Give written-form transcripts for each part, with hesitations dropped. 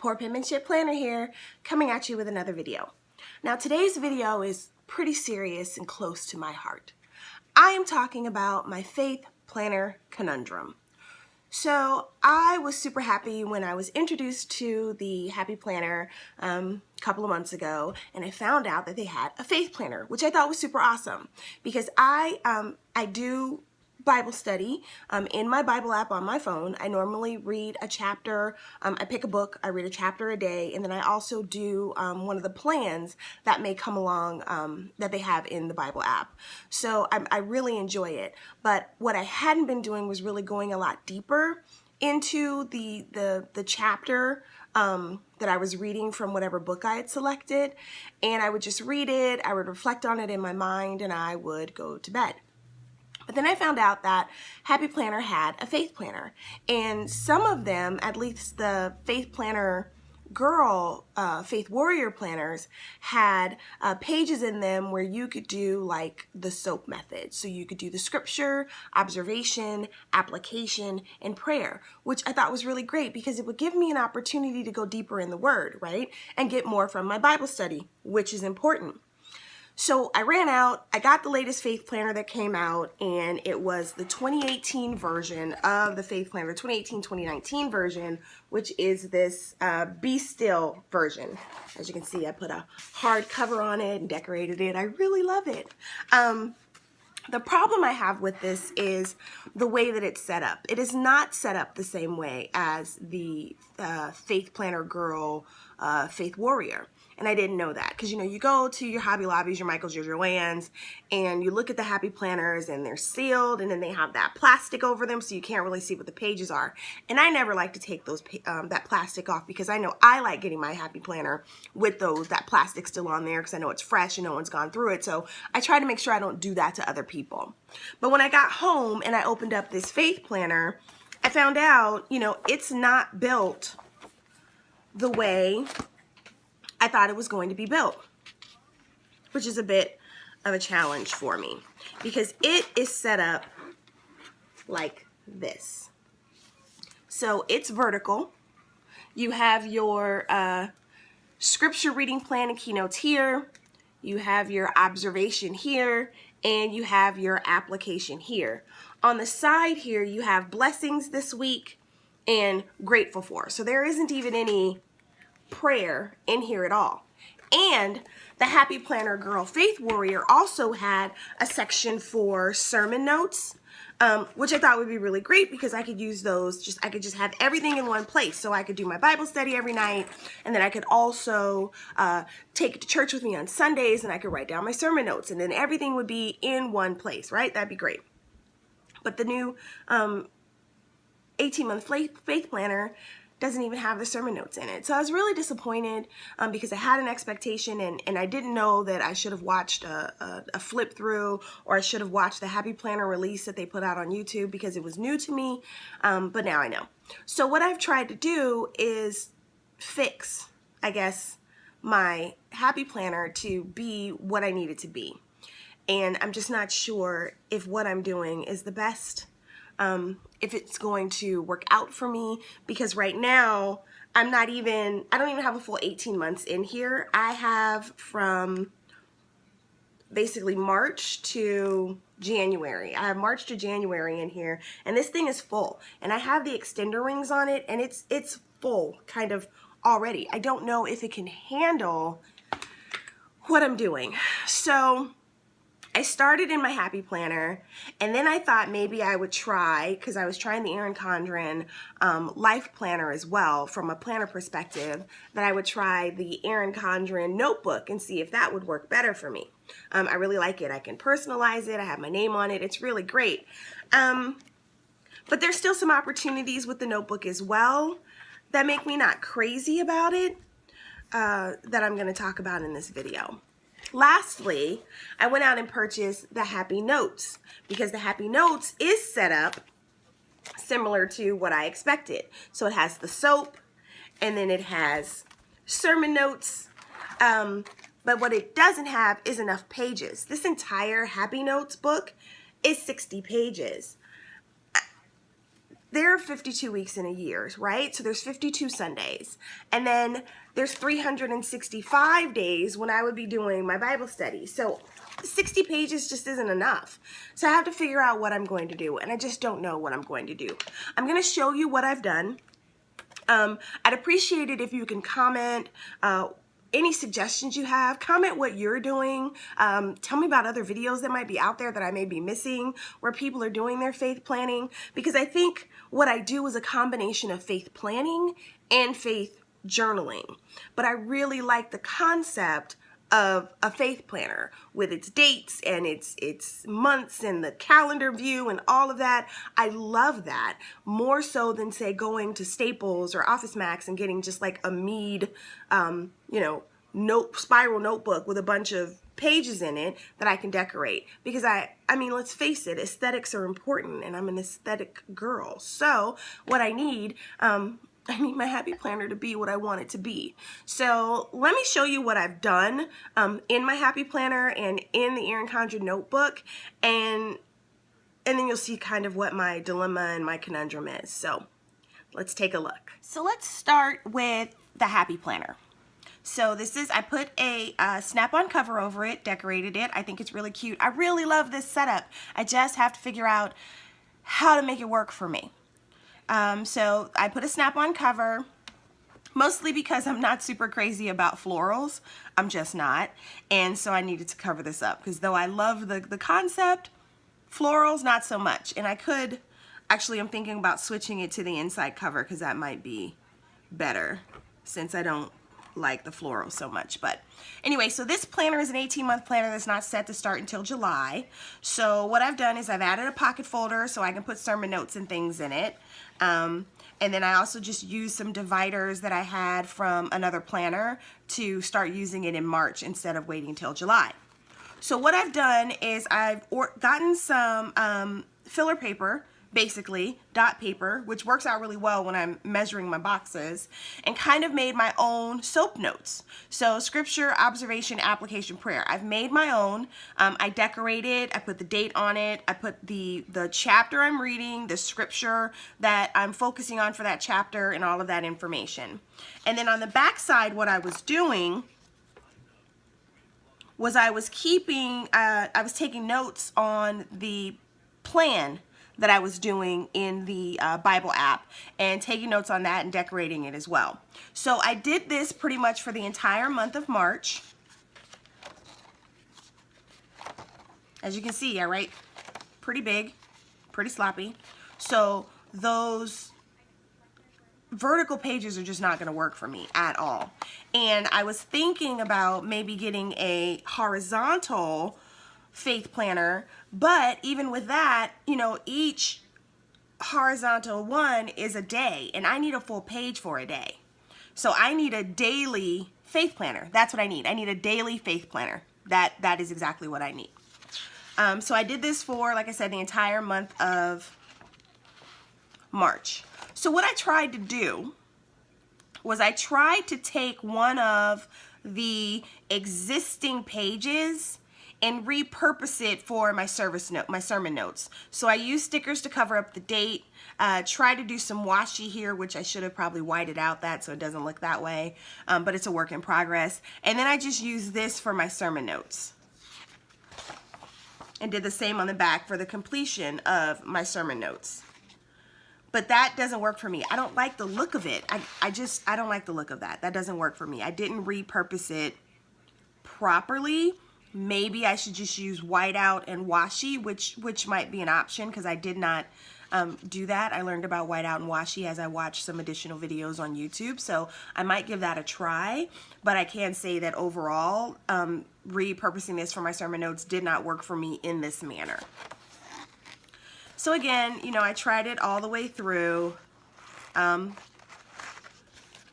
Poor Penmanship Planner here, coming at you with another video. Now today's video is pretty serious and close to my heart. I am talking about my faith planner conundrum. So I was super happy when I was introduced to the Happy Planner a couple of months ago, and I found out that they had a faith planner, which I thought was super awesome because I do Bible study in my Bible app on my phone. I normally read a chapter. I pick a book, I read a chapter a day, and then I also do one of the plans that may come along that they have in the Bible app. So I really enjoy it. But what I hadn't been doing was really going a lot deeper into the chapter that I was reading from whatever book I had selected. And I would just read it, I would reflect on it in my mind, and I would go to bed. But then I found out that Happy Planner had a faith planner, and some of them, at least the faith planner girl, faith warrior planners, had pages in them where you could do like the SOAP method. So you could do the scripture, observation, application, and prayer, which I thought was really great because it would give me an opportunity to go deeper in the Word, right? And get more from my Bible study, which is important. So I ran out, I got the latest faith planner that came out, and it was the 2018 version of the faith planner, 2018-2019 version, which is this Be Still version. As you can see, I put a hard cover on it and decorated it. I really love it. The problem I have with this is the way that it's set up. It is not set up the same way as the Faith Planner Girl Faith Warrior. And I didn't know that because, you know, you go to your Hobby Lobbies, your Michaels, your Joann's, and you look at the Happy Planners and they're sealed, and then they have that plastic over them so you can't really see what the pages are. And I never like to take those that plastic off because I know I like getting my Happy Planner with that plastic still on there because I know it's fresh and no one's gone through it. So I try to make sure I don't do that to other people. But when I got home and I opened up this faith planner, I found out, you know, it's not built the way I thought it was going to be built, which is a bit of a challenge for me because it is set up like this. So it's vertical. You have your scripture reading plan and keynotes here. You have your observation here, and you have your application here. On the side here, you have blessings this week and grateful for. So there isn't even any prayer in here at all. And the Happy Planner Girl Faith Warrior also had a section for sermon notes, which I thought would be really great because I could use those, I could just have everything in one place. So I could do my Bible study every night, and then I could also take it to church with me on Sundays, and I could write down my sermon notes, and then everything would be in one place, right? That'd be great. But the new 18-month faith planner doesn't even have the sermon notes in it. So I was really disappointed because I had an expectation, and I didn't know that I should have watched a flip through, or I should have watched the Happy Planner release that they put out on YouTube because it was new to me, but now I know. So what I've tried to do is fix, I guess, my Happy Planner to be what I need it to be. And I'm just not sure if what I'm doing is the best, if it's going to work out for me, because right now I don't even have a full 18 months in here. I have from basically March to January. I have March to January in here, and this thing is full, and I have the extender rings on it, and it's full kind of already. I don't know if it can handle what I'm doing. So I started in my Happy Planner, and then I thought maybe I would try, because I was trying the Erin Condren Life Planner as well from a planner perspective, that I would try the Erin Condren notebook and see if that would work better for me. I really like it. I can personalize it. I have my name on it. It's really great. But there's still some opportunities with the notebook as well that make me not crazy about it, that I'm going to talk about in this video. Lastly, I went out and purchased the Happy Notes because the Happy Notes is set up similar to what I expected. So it has the SOAP, and then it has sermon notes, but what it doesn't have is enough pages. This entire Happy Notes book is 60 pages. there are 52 weeks in a year, right? So there's 52 Sundays. And then there's 365 days when I would be doing my Bible study. So 60 pages just isn't enough. So I have to figure out what I'm going to do. And I just don't know what I'm going to do. I'm going to show you what I've done. I'd appreciate it if you can comment any suggestions you have. Comment what you're doing. Tell me about other videos that might be out there that I may be missing where people are doing their faith planning, because I think what I do is a combination of faith planning and faith journaling. But I really like the concept of a faith planner with its dates and its months and the calendar view and all of that. I love that more so than, say, going to Staples or Office Max and getting just like a Mead, spiral notebook with a bunch of pages in it that I can decorate. Because I mean, let's face it, aesthetics are important, and I'm an aesthetic girl. So what I need my happy planner to be what I want it to be. So let me show you what I've done in my happy planner and in the Erin Condren notebook, and then you'll see kind of what my dilemma and my conundrum is. So let's take a look. So let's start with the happy planner. So this is, I put a snap-on cover over it, decorated it. I think it's really cute. I really love this setup. I just have to figure out how to make it work for me. So I put a snap-on cover, mostly because I'm not super crazy about florals. I'm just not. And so I needed to cover this up, because though I love the concept, florals, not so much. And I could, actually, I'm thinking about switching it to the inside cover, because that might be better, since I don't like the floral so much. But anyway, so this planner is an 18-month planner that's not set to start until July. So what I've done is I've added a pocket folder so I can put sermon notes and things in it. And then I also just used some dividers that I had from another planner to start using it in March instead of waiting till July. So what I've done is I've gotten some filler paper, basically dot paper, which works out really well when I'm measuring my boxes, and kind of made my own soap notes. So scripture, observation, application, prayer. I've made my own. I decorated, I put the date on it, I put the chapter I'm reading, the scripture that I'm focusing on for that chapter, and all of that information. And then on the back side, what I was doing was I was taking notes on the plan that I was doing in the Bible app, and taking notes on that and decorating it as well. So I did this pretty much for the entire month of March. As you can see, I write pretty big, pretty sloppy. So those vertical pages are just not going to work for me at all. And I was thinking about maybe getting a horizontal faith planner, but even with that, each horizontal one is a day, and I need a full page for a day. So I need a daily faith planner. That's what I need. I need a daily faith planner. That is exactly what I need. So I did this for, like I said, the entire month of March. So what I tried to do was I tried to take one of the existing pages and repurpose it for my sermon notes. So I used stickers to cover up the date. Try to do some washi here, which I should have probably whited out that so it doesn't look that way, but it's a work in progress. And then I just used this for my sermon notes, and did the same on the back for the completion of my sermon notes. But that doesn't work for me. I don't like the look of it. I don't like the look of that. That doesn't work for me. I didn't repurpose it properly. Maybe I should just use whiteout and washi, which might be an option, because I did not do that. I learned about whiteout and washi as I watched some additional videos on YouTube, so I might give that a try. But I can say that overall, repurposing this for my sermon notes did not work for me in this manner. So again, I tried it all the way through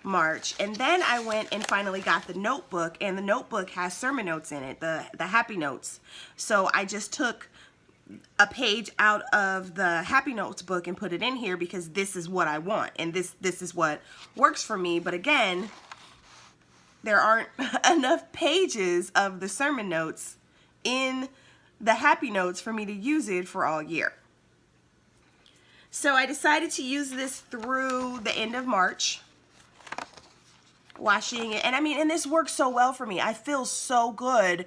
March, and then I went and finally got the notebook, and the notebook has sermon notes in it, the happy notes. So I just took a page out of the happy notes book and put it in here, because this is what I want, and this is what works for me. But again, there aren't enough pages of the sermon notes in the happy notes for me to use it for all year. So I decided to use this through the end of March, washing it. And I mean, and this works so well for me. I feel so good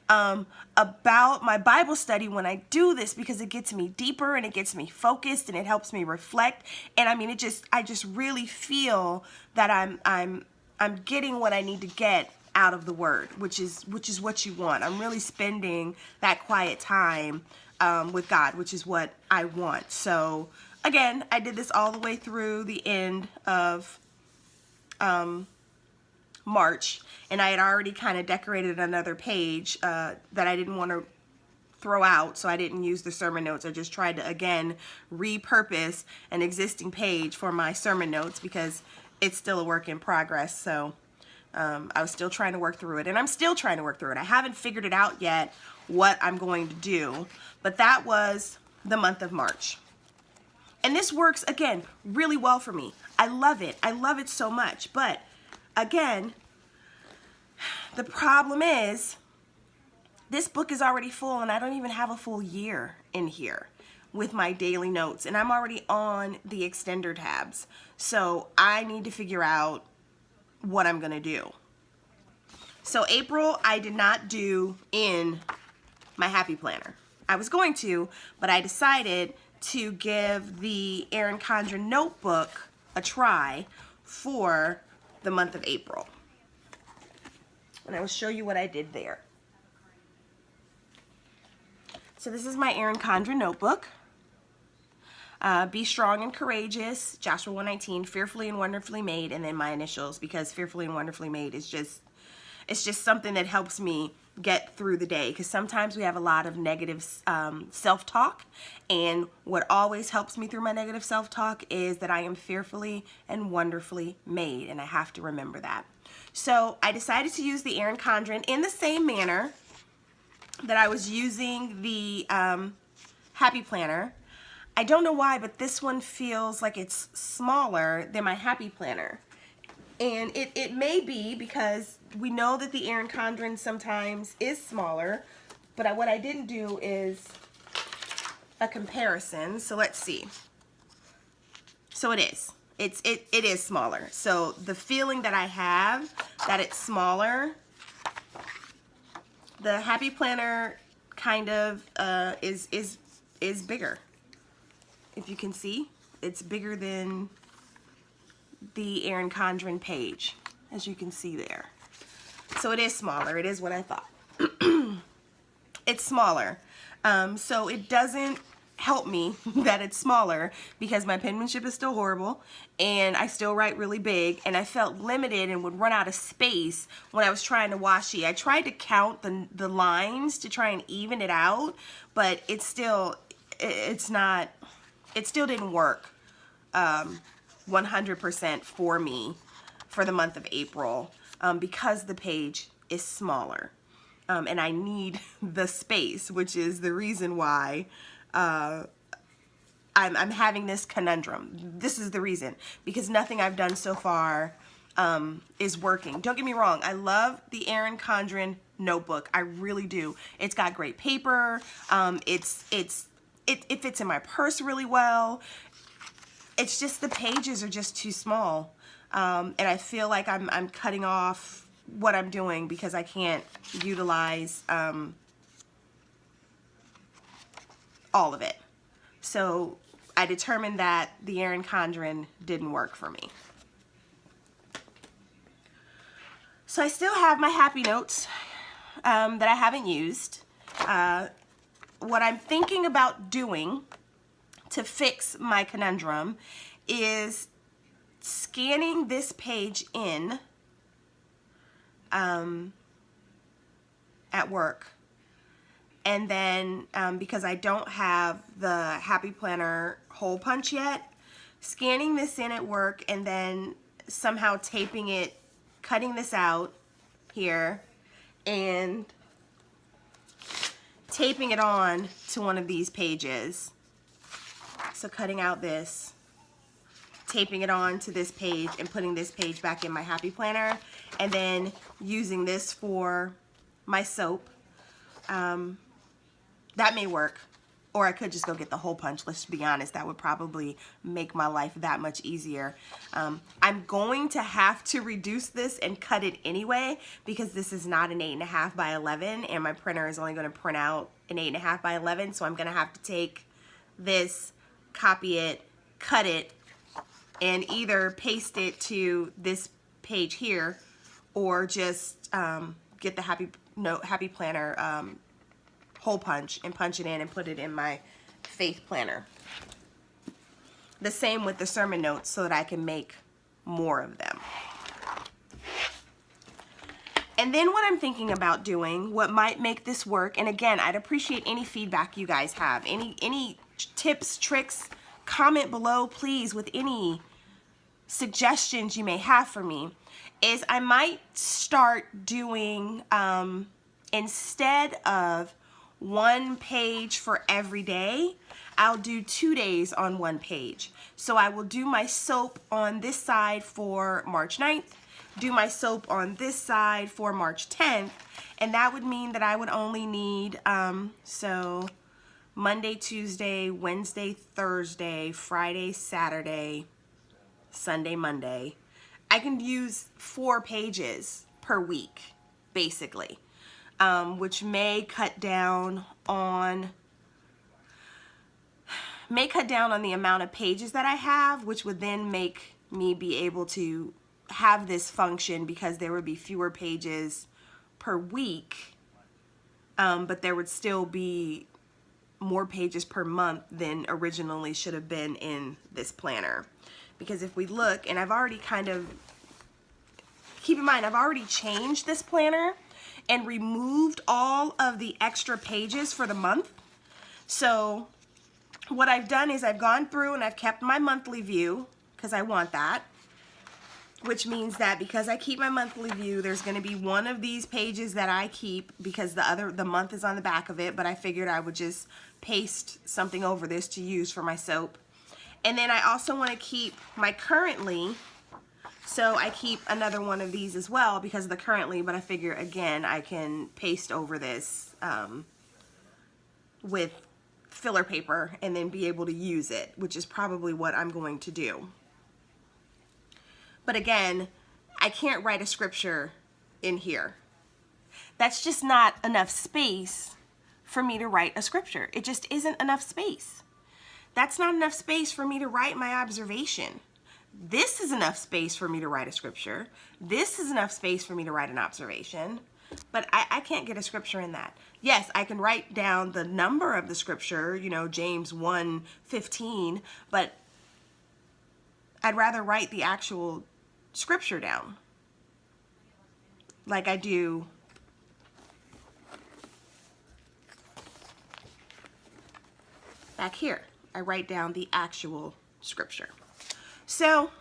about my Bible study when I do this, because it gets me deeper and it gets me focused and it helps me reflect. And I mean, I just really feel that I'm getting what I need to get out of the Word, which is what you want. I'm really spending that quiet time with God, which is what I want. So again, I did this all the way through the end of March, and I had already kind of decorated another page that I didn't want to throw out, so I didn't use the sermon notes. I just tried to, again, repurpose an existing page for my sermon notes, because it's still a work in progress. So I was still trying to work through it, and I'm still trying to work through it. I haven't figured it out yet what I'm going to do, but that was the month of March. And this works, again, really well for me. I love it. I love it so much. But again, the problem is this book is already full, and I don't even have a full year in here with my daily notes, and I'm already on the extender tabs. So I need to figure out what I'm gonna do. So April, I did not do in my Happy Planner. I was going to, but I decided to give the Erin Condren notebook a try for the month of April. And I will show you what I did there. So this is my Erin Condren notebook. Be strong and courageous, Joshua 1:19, fearfully and wonderfully made, and then my initials, because fearfully and wonderfully made is just, it's just something that helps me get through the day, because sometimes we have a lot of negative self-talk, and what always helps me through my negative self-talk is that I am fearfully and wonderfully made, and I have to remember that. So I decided to use the Erin Condren in the same manner that I was using the Happy Planner. I don't know why, but this one feels like it's smaller than my Happy Planner. And it may be because we know that the Erin Condren sometimes is smaller, but what I didn't do is a comparison. So let's see. So it is. It is smaller. So the feeling that I have that it's smaller, the Happy Planner kind of is bigger. If you can see, it's bigger than the Erin Condren page, as you can see there. So it is smaller. It is what I thought. It's smaller. So it doesn't help me that it's smaller, because my penmanship is still horrible and I still write really big, and I felt limited and would run out of space when I was trying to washi. I tried to count the lines to try and even it out, but it still didn't work 100% for me for the month of April, because the page is smaller, and I need the space, which is the reason why I'm having this conundrum. This is the reason, because nothing I've done so far is working. Don't get me wrong, I love the Erin Condren notebook. I really do. It's got great paper. It fits in my purse really well. It's just the pages are just too small, and I feel like I'm cutting off what I'm doing because I can't utilize all of it. So I determined that the Erin Condren didn't work for me. So I still have my Happy Notes that I haven't used. What I'm thinking about doing to fix my conundrum is scanning this page in at work, and then because I don't have the Happy Planner hole punch yet, scanning this in at work and then somehow taping it, cutting this out here and taping it on to one of these pages. So cutting out this, taping it on to this page, and putting this page back in my Happy Planner, and then using this for my soap. That may work. or I could just go get the hole punch. Let's be honest, that would probably make my life that much easier. I'm going to have to reduce this and cut it anyway, because this is not an 8.5 by 11, and my printer is only going to print out an 8.5 by 11, so I'm going to have to take this, copy it, cut it, and either paste it to this page here, or just get the Happy Planner hole punch and punch it in and put it in my faith planner. The same with the sermon notes, so that I can make more of them. And then what I'm thinking about doing, what might make this work, and again, I'd appreciate any feedback you guys have, any tips, tricks, comment below please with any suggestions you may have for me, is I might start doing, instead of 1 page for every day, I'll do 2 days on 1 page. So I will do my soap on this side for March 9th, do my soap on this side for March 10th, and that would mean that I would only need, so Monday, Tuesday, Wednesday, Thursday, Friday, Saturday, Sunday, Monday. I can use 4 pages per week, basically, which may cut down on the amount of pages that I have, which would then make me be able to have this function, because there would be fewer pages per week, but there would still be more pages per month than originally should have been in this planner. Because if we look, and I've already keep in mind, I've already changed this planner and removed all of the extra pages for the month. So what I've done is I've gone through and I've kept my monthly view, because I want that, which means that because I keep my monthly view, there's going to be one of these pages that I keep, because the month is on the back of it, but I figured I would just paste something over this to use for my soap. And then I also want to keep my currently, so I keep another one of these as well because of the currently, but I figure again I can paste over this with filler paper and then be able to use it, which is probably what I'm going to do. But again, I can't write a scripture in here. That's just not enough space for me to write a scripture. It just isn't enough space. That's not enough space for me to write my observation. This is enough space for me to write a scripture. This is enough space for me to write an observation, but I can't get a scripture in that. Yes, I can write down the number of the scripture, you know, James 1:15, but I'd rather write the actual scripture down like I do back here. I write down the actual scripture. So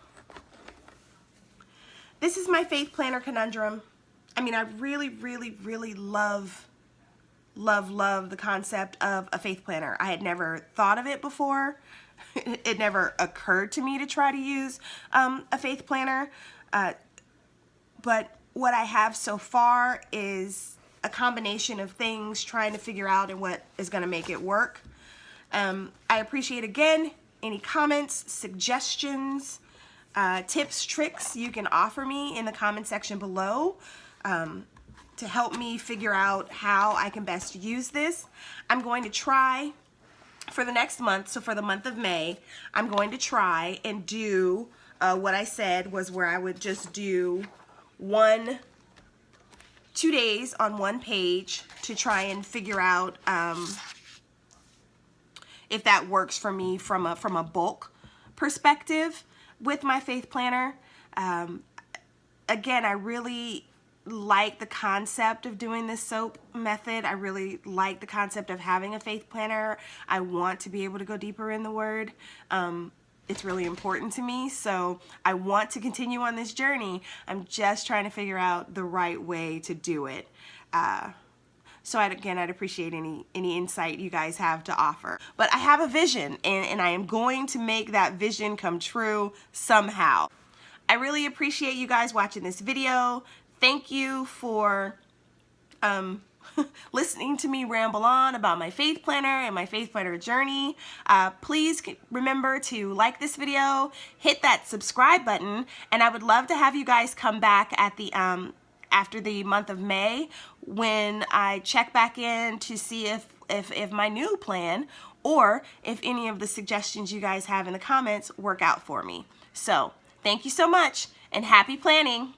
this is my faith planner conundrum. I mean, I really, really, really love the concept of a faith planner. I had never thought of it before. It never occurred to me to try to use a faith planner. But what I have so far is a combination of things trying to figure out and what is going to make it work. I appreciate, again, any comments, suggestions, tips, tricks you can offer me in the comment section below to help me figure out how I can best use this. I'm going to try for the next month, so for the month of May, I'm going to try and do what I said was where I would just do 2 days on 1 page to try and figure out if that works for me from a bulk perspective with my faith planner. Again, I really like the concept of doing this soap method. I really like the concept of having a faith planner. I want to be able to go deeper in the Word. It's really important to me, so I want to continue on this journey. I'm just trying to figure out the right way to do it. So I'd appreciate any insight you guys have to offer. But I have a vision, and I am going to make that vision come true somehow. I really appreciate you guys watching this video. Thank you for listening to me ramble on about my faith planner and my faith planner journey, please remember to like this video, hit that subscribe button, and I would love to have you guys come back at the after the month of May when I check back in to see if my new plan or if any of the suggestions you guys have in the comments work out for me. So thank you so much and happy planning.